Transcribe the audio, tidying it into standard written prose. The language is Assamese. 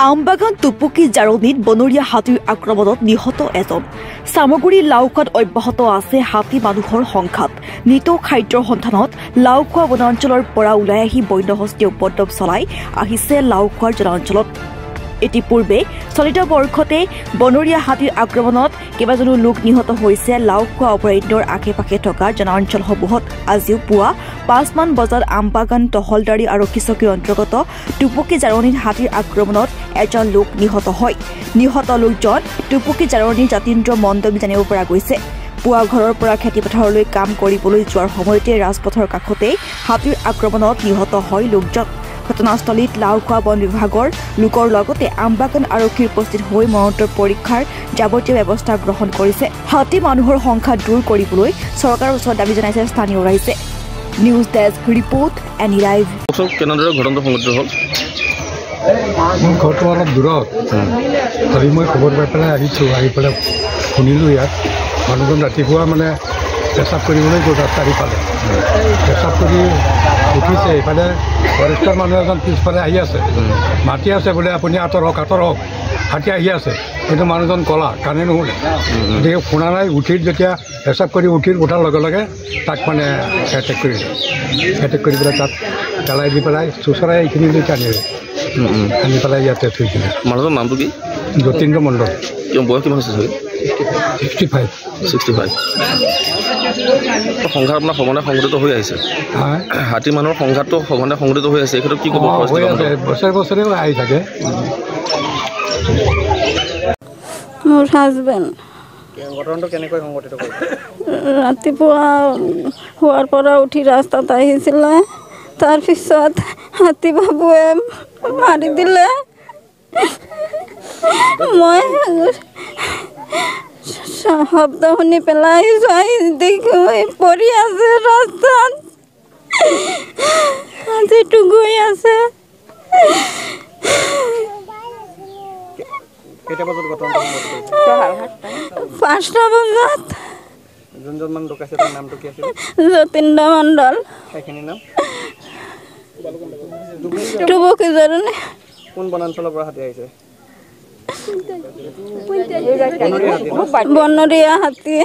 আমবাগান টুপুকি জাৰণীত বনৰীয়া হাতীৰ আক্ৰমণত নিহত এজন। সামগুৰি লাওখোৱাত অব্যাহত আছে হাতী মানুহৰ সংঘাত। নিত খাদ্যৰ সন্ধানত লাওখোৱা বনাঞ্চলৰ পৰা ওলাই আহি বন্যহস্তীয়ে উপদ্ৰৱ চলাই আহিছে লাওখোৱাৰ জনাঞ্চলত। ইতিপূৰ্বে চলিত বৰ্ষতে বনৰীয়া হাতীৰ আক্ৰমণত কেইবাজনো লোক নিহত হৈছে লাওখোৱা অভয়াৰণ্যৰ আশে-পাশে থকা জনাঞ্চলসমূহত। আজিও পুৱা 5 মান বজাত আমবাগান তহলদাৰী আৰক্ষী চকীৰ অন্তৰ্গত টুপুকি জাৰণীত হাতীৰ আক্ৰমণত এজন লোক নিহত হয়। নিহত লোকজন টুপুকি জাৰণীৰ জাতীন্দ্ৰ মণ্ডল জানিব পৰা গৈছে। পুৱা ঘৰৰ পৰা খেতিপথাৰলৈ কাম কৰিবলৈ যোৱাৰ সময়তে ৰাজপথৰ কাষতে হাতীৰ আক্ৰমণত নিহত হয় লোকজন। ঘটনাস্থলীত লাওখোৱা বন বিভাগৰ লোকৰ লগতে আমবাগান আৰক্ষীৰ উপস্থিত হৈ মৰণোত্তৰ পৰীক্ষাৰ যাৱতীয় ব্যৱস্থা গ্ৰহণ কৰিছে। হাতী মানুহৰ সংখ্যা দূৰ কৰিবলৈ চৰকাৰৰ ওচৰত দাবী জনাইছে স্থানীয় ৰাইজে। News desk report any live. কেনেদৰে ঘটনাটো সংঘটিত হ'ল? মোৰ ঘৰটো অলপ দূৰত। কালি মই খবৰ পাই পেলাই আহিছোঁ। আহি পেলাই শুনিলোঁ ইয়াত মানুহজন ৰাতিপুৱা মানে পেচাব কৰিবলৈ গ'ল ৰাস্তাৰ ইফালে। পেচাব কৰি উঠিছে, ইফালে ফৰেষ্টৰ মানুহ এজন পিছফালে আহি আছে, মাতি আছে বোলে আপুনি আঁতৰক আঁতৰক, হাতী আহি আছে। কিন্তু মানুহজন ক'লা, কাণে নুশুনে। গতিকে শুনা নাই। উঠিত যেতিয়া পেচাব কৰি উঠাৰ লগে লগে তাক মানে এটেক কৰিলে। এটেক কৰি পেলাই তাত পেলাই দি পেলাই চোচৰাই এইখিনিলৈকে আনি পেলাই ইয়াতে থৈছিলে। মানুহজনৰ নামটো কি? যতীন্দ্ৰ মণ্ডল। বয়স কিমান হৈছে চাগে? 65। সংঘাত আপোনাৰ সঘনে সংঘটিত হৈ আহিছে। হাতী মানুহৰ সংঘাতটো সঘনে সংঘটিত হৈ আছে। এইটো কি ক'ব? হৈ আছে, বছৰে বছৰেও আহি থাকে। মোৰ হাজবেণ্ড ঘটনাটো কেনেকৈ সংঘটিত কৰিছে? ৰাতিপুৱা শোৱাৰ পৰা উঠি ৰাস্তাত আহিছিলে। তাৰপিছত হাতী বাবুৱে মাৰি দিলে। মই শব্দ শুনি পেলাই দেখো পৰি আছে ৰাস্তাত, হাতীটো গৈ আছে। কেইটা বজাত ঘটনাটো সংঘটিত হৈছে? 5টা বজাত। যোনজন মানুহ ঢুকাইছে তাৰ নামটো কি আছিল? যতীন্দ্ৰ মণ্ডল। সেইখিনিৰ নাম? টুপুকি জাৰণী। কোন বনাঞ্চলৰ পৰা হাতী আহিছে? বনৰীয়া হাতী।